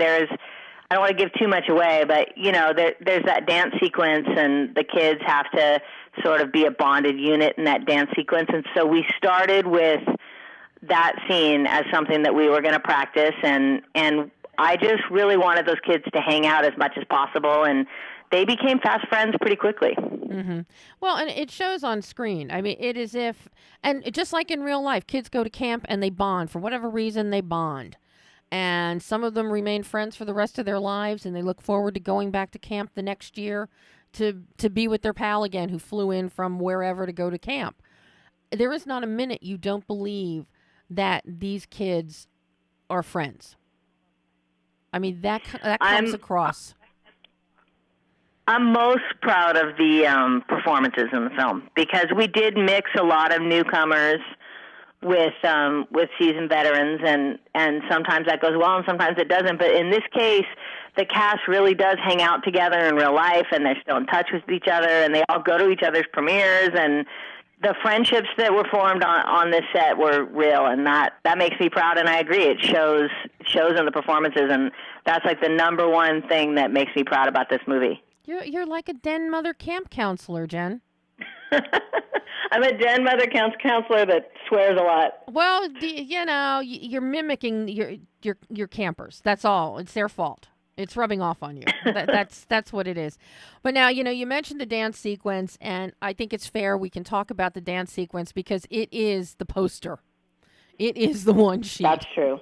don't want to give too much away, but, there's that dance sequence, and the kids have to sort of be a bonded unit in that dance sequence. And so we started with that scene as something that we were going to practice, and I just really wanted those kids to hang out as much as possible, and they became fast friends pretty quickly. Mm-hmm. Well, and it shows on screen. I mean, it is and just like in real life, kids go to camp and they bond. For whatever reason, they bond. And some of them remain friends for the rest of their lives, and they look forward to going back to camp the next year to be with their pal again who flew in from wherever to go to camp. There is not a minute you don't believe that these kids are friends. I mean, that comes across. I'm most proud of the performances in the film because we did mix a lot of newcomers with seasoned veterans, and sometimes that goes well and sometimes it doesn't. But in this case, the cast really does hang out together in real life, and they're still in touch with each other, and they all go to each other's premieres, and the friendships that were formed on this set were real, and that makes me proud, and I agree. It shows in the performances, and that's like the number one thing that makes me proud about this movie. You're like a den mother camp counselor, Jen. I'm a den mother counselor that swears a lot. Well, you're mimicking your campers. That's all. It's their fault. It's rubbing off on you. That's what it is. But now, you mentioned the dance sequence, and I think it's fair we can talk about the dance sequence because it is the poster. It is the one sheet. That's true.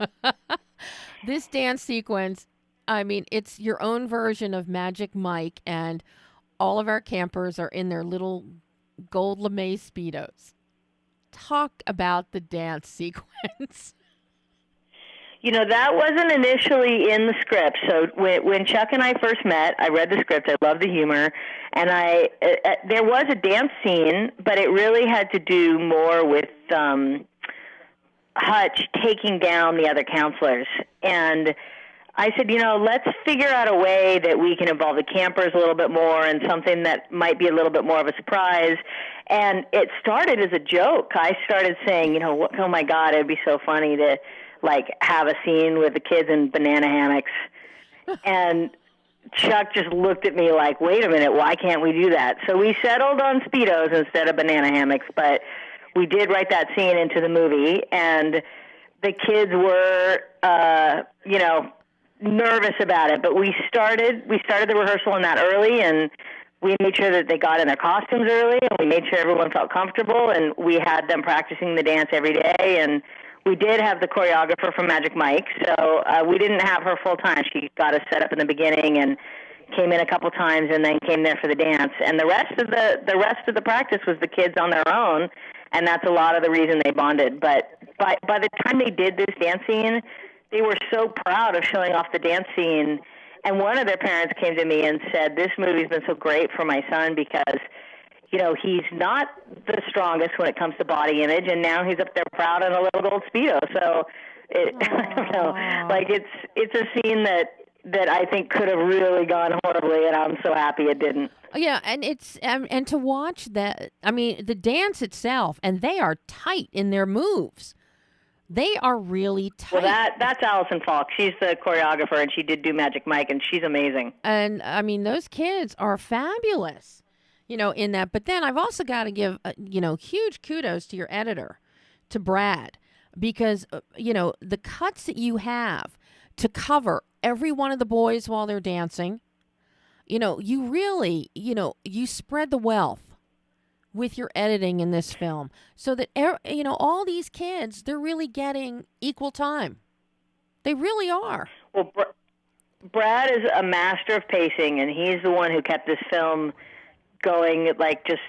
This dance sequence, I mean, it's your own version of Magic Mike, and all of our campers are in their little gold lame Speedos. Talk about the dance sequence. That wasn't initially in the script. So when Chuck and I first met, I read the script. I loved the humor. And there was a dance scene, but it really had to do more with Hutch taking down the other counselors. And I said, let's figure out a way that we can involve the campers a little bit more and something that might be a little bit more of a surprise. And it started as a joke. I started saying, oh my God, it'd be so funny to have a scene with the kids in banana hammocks. And Chuck just looked at me like, wait a minute, why can't we do that? So we settled on Speedos instead of banana hammocks, but we did write that scene into the movie, and the kids were, nervous about it, but we started the rehearsal on that early, and we made sure that they got in their costumes early, and we made sure everyone felt comfortable, and we had them practicing the dance every day, and we did have the choreographer from Magic Mike, so we didn't have her full time. She got us set up in the beginning and came in a couple times, and then came there for the dance. And the rest of the practice was the kids on their own, and that's a lot of the reason they bonded. But by the time they did this dance scene, they were so proud of showing off the dance scene. And one of their parents came to me and said, "This movie's been so great for my son because." He's not the strongest when it comes to body image, and now he's up there proud in a little gold Speedo. So, I don't know, it's a scene that I think could have really gone horribly, and I'm so happy it didn't. Yeah, and it's and to watch that, I mean, the dance itself, and they are tight in their moves. They are really tight. Well, that's Allison Falk. She's the choreographer, and she did do Magic Mike, and she's amazing. And, I mean, those kids are fabulous. In that. But then I've also got to give, huge kudos to your editor, to Brad, because, the cuts that you have to cover every one of the boys while they're dancing, you really, you spread the wealth with your editing in this film so that, all these kids, they're really getting equal time. They really are. Well, Brad is a master of pacing, and he's the one who kept this film going, like, just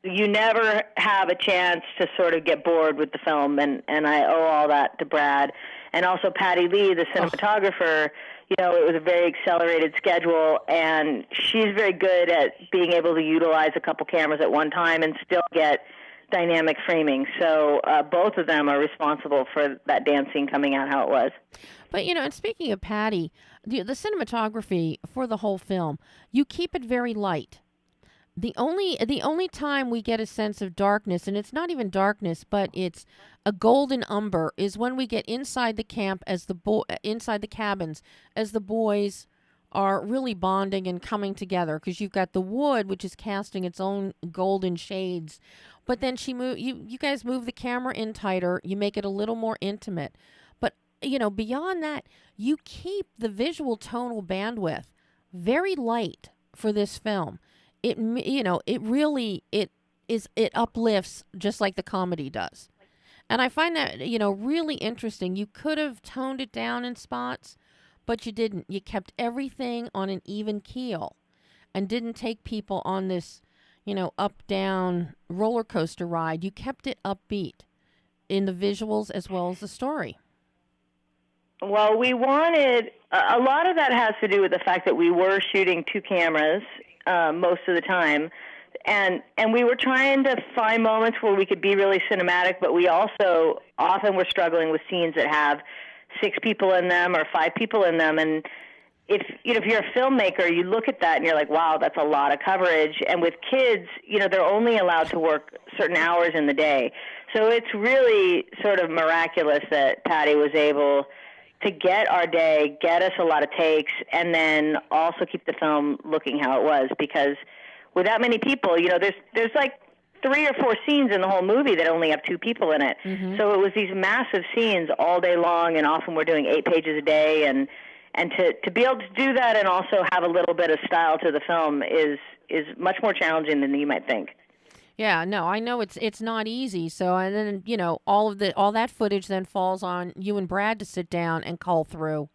you never have a chance to sort of get bored with the film, and I owe all that to Brad. And also Patty Lee, the cinematographer, you know, it was a very accelerated schedule, and she's very good at being able to utilize a couple cameras at one time and still get dynamic framing. So both of them are responsible for that dance scene coming out how it was. But, you know, and speaking of Patty, the cinematography for the whole film, you keep it very light. The only time we get a sense of darkness, and it's not even darkness, but it's a golden umber, is when we get inside the camp inside the cabins as the boys are really bonding and coming together, because you've got the wood, which is casting its own golden shades. But then you guys move the camera in tighter, you make it a little more intimate. But, you know, beyond that, you keep the visual tonal bandwidth very light for this film. It uplifts just like the comedy does. And I find that, you know, really interesting. You could have toned it down in spots, but you didn't. You kept everything on an even keel and didn't take people on this, you know, up-down roller coaster ride. You kept it upbeat in the visuals as well as the story. Well, we wanted, a lot of that has to do with the fact that we were shooting two cameras most of the time, and we were trying to find moments where we could be really cinematic, but we also often were struggling with scenes that have 6 people in them or 5 people in them. And if you're a filmmaker, you look at that and you're like, wow, that's a lot of coverage. And with kids, you know, they're only allowed to work certain hours in the day. So it's really sort of miraculous that Patty was able to get our day, get us a lot of takes, and then also keep the film looking how it was. Because with that many people, you know, there's like 3 or 4 scenes in the whole movie that only have 2 people in it. Mm-hmm. So it was these massive scenes all day long, and often we're doing 8 pages a day, and to be able to do that and also have a little bit of style to the film is much more challenging than you might think. Yeah, no, I know it's not easy. So, and then, you know, all that footage then falls on you and Brad to sit down and cull through.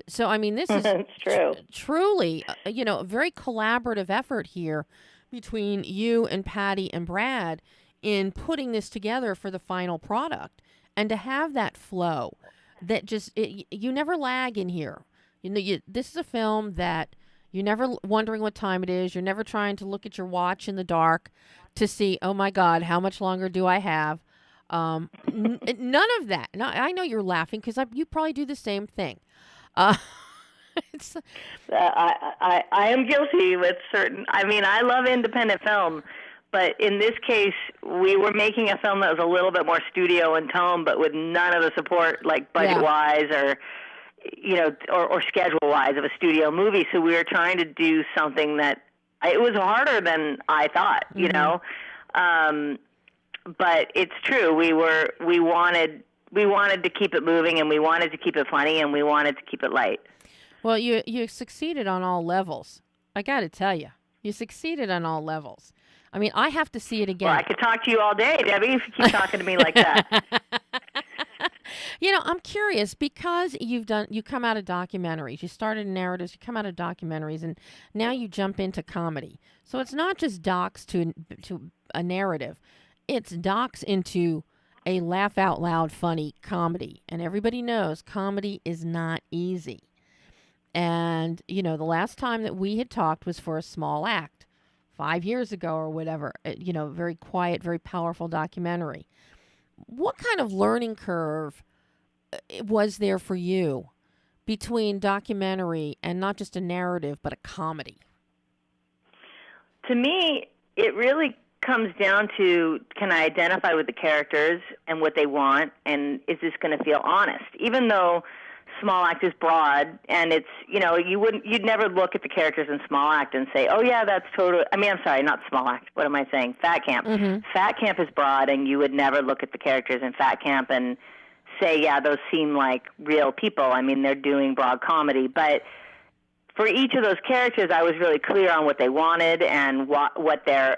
So, I mean, this is it's true. Truly, you know, a very collaborative effort here between you and Patty and Brad in putting this together for the final product, and to have that flow that just you never lag in here. You know, this is a film that you're never wondering what time it is. You're never trying to look at your watch in the dark to see, oh my God, how much longer do I have? None of that. No, I know you're laughing because you probably do the same thing. I am guilty with certain. I mean, I love independent film, but in this case, we were making a film that was a little bit more studio in tone, but with none of the support, like budget-wise or, you know, or schedule-wise of a studio movie. So we were trying to do something that it was harder than I thought, you know. But it's true. We wanted to keep it moving, and we wanted to keep it funny, and we wanted to keep it light. Well, you succeeded on all levels. I got to tell you, you succeeded on all levels. I mean, I have to see it again. Well, I could talk to you all day, Debbie, if you keep talking to me like that. You know, I'm curious because you come out of documentaries. You started in narratives, you come out of documentaries, and now you jump into comedy. So it's not just docs to a narrative. It's docs into a laugh out loud funny comedy. And everybody knows comedy is not easy. And, you know, the last time that we had talked was for A Small Act, 5 years ago or whatever. You know, very quiet, very powerful documentary. What kind of learning curve was there for you between documentary and not just a narrative, but a comedy? To me, it really comes down to, can I identify with the characters and what they want, and is this going to feel honest? Even though Small Act is broad, and it's, you know, you'd never look at the characters in Small Act and say, oh yeah, that's totally, I mean, I'm sorry, not Small Act, what am I saying? Fat Camp. Mm-hmm. Fat Camp is broad, and you would never look at the characters in Fat Camp and say, yeah, those seem like real people. I mean, they're doing broad comedy, but for each of those characters, I was really clear on what they wanted and what their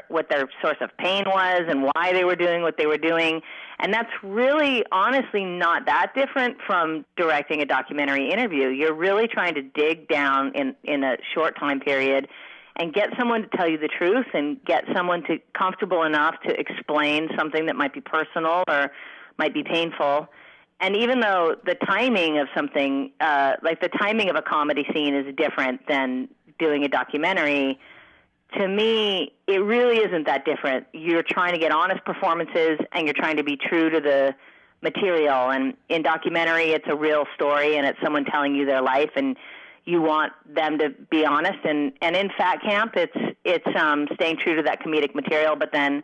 source of pain was and why they were doing what they were doing. And that's really, honestly, not that different from directing a documentary interview. You're really trying to dig down in a short time period and get someone to tell you the truth and get someone to comfortable enough to explain something that might be personal or might be painful. And even though the timing of something, like the timing of a comedy scene is different than doing a documentary, to me, it really isn't that different. You're trying to get honest performances and you're trying to be true to the material. And in documentary, it's a real story and it's someone telling you their life and you want them to be honest. And in Fat Camp, it's staying true to that comedic material, but then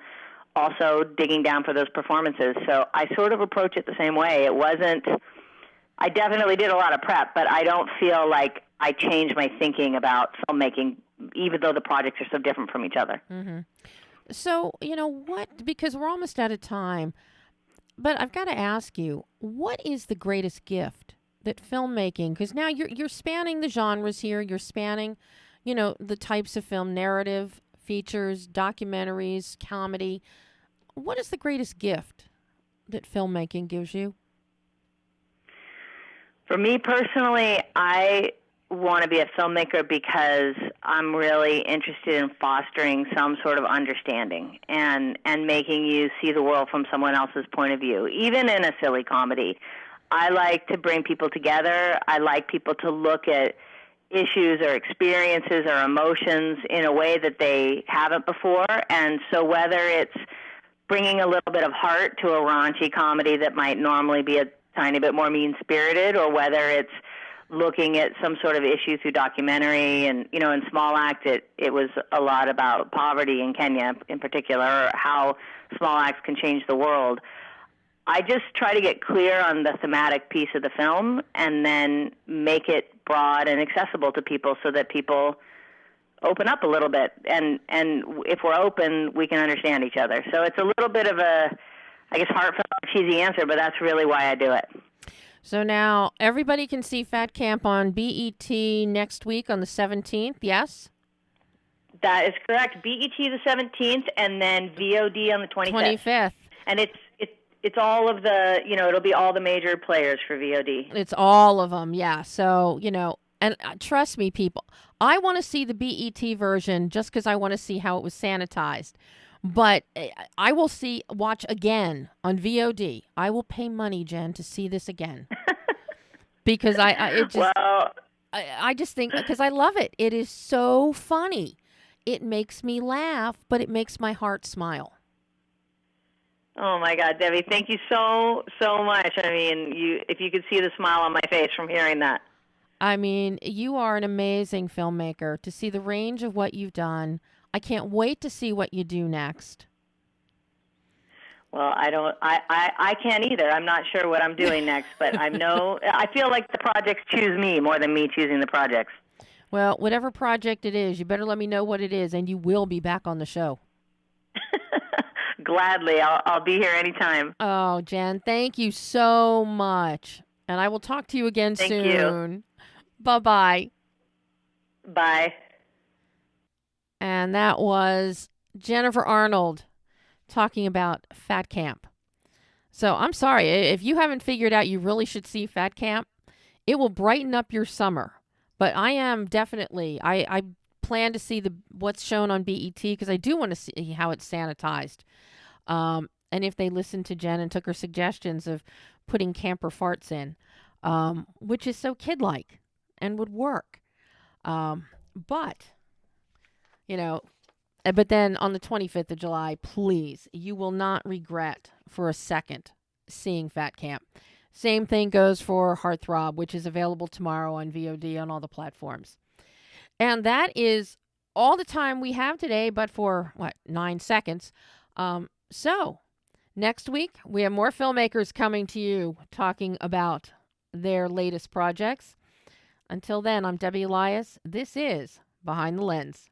also digging down for those performances. So I sort of approach it the same way. I definitely did a lot of prep, but I don't feel like I changed my thinking about filmmaking, even though the projects are so different from each other. Mm-hmm. So, because we're almost out of time, but I've got to ask you, what is the greatest gift that filmmaking, because now you're spanning the genres here, you're spanning, the types of film, narrative, features, documentaries, comedy. What is the greatest gift that filmmaking gives you? For me personally, I want to be a filmmaker because I'm really interested in fostering some sort of understanding and making you see the world from someone else's point of view, even in a silly comedy. I like to bring people together. I like people to look at issues or experiences or emotions in a way that they haven't before. And so whether it's bringing a little bit of heart to a raunchy comedy that might normally be a tiny bit more mean-spirited, or whether it's looking at some sort of issue through documentary. And, in Small Act, it was a lot about poverty in Kenya in particular, or how small acts can change the world. I just try to get clear on the thematic piece of the film and then make it broad and accessible to people so that people open up a little bit. And if we're open, we can understand each other. So it's a little bit of a, I guess, heartfelt, cheesy answer, but that's really why I do it. So now everybody can see Fat Camp on BET next week on the 17th, yes? That is correct. BET the 17th and then VOD on the 25th. 25th. And it's all of the, it'll be all the major players for VOD. It's all of them, yeah. So, and trust me, people, I want to see the BET version just because I want to see how it was sanitized. But I will watch again on VOD. I will pay money, Jen, to see this again. Because I just think, because I love it. It is so funny. It makes me laugh, but it makes my heart smile. Oh my God, Debbie, thank you so much. I mean, if you could see the smile on my face from hearing that. I mean, you are an amazing filmmaker. To see the range of what you've done, I can't wait to see what you do next. Well, I can't either. I'm not sure what I'm doing next, but I feel like the projects choose me more than me choosing the projects. Well, whatever project it is, you better let me know what it is, and you will be back on the show. Gladly. I'll be here anytime. Oh, Jen, thank you so much. And I will talk to you again soon. Thank you. Bye-bye. Bye. And that was Jennifer Arnold talking about Fat Camp. So I'm sorry, if you haven't figured out you really should see Fat Camp, it will brighten up your summer. But I am definitely, I plan to see what's shown on BET because I do want to see how it's sanitized. And if they listened to Jen and took her suggestions of putting camper farts in, which is so kid-like and would work. But then on the 25th of July, please, you will not regret for a second seeing Fat Camp. Same thing goes for HEARTTHROB, which is available tomorrow on VOD on all the platforms. And that is all the time we have today, but for, 9 seconds. So next week, we have more filmmakers coming to you talking about their latest projects. Until then, I'm Debbie Elias. This is Behind the Lens.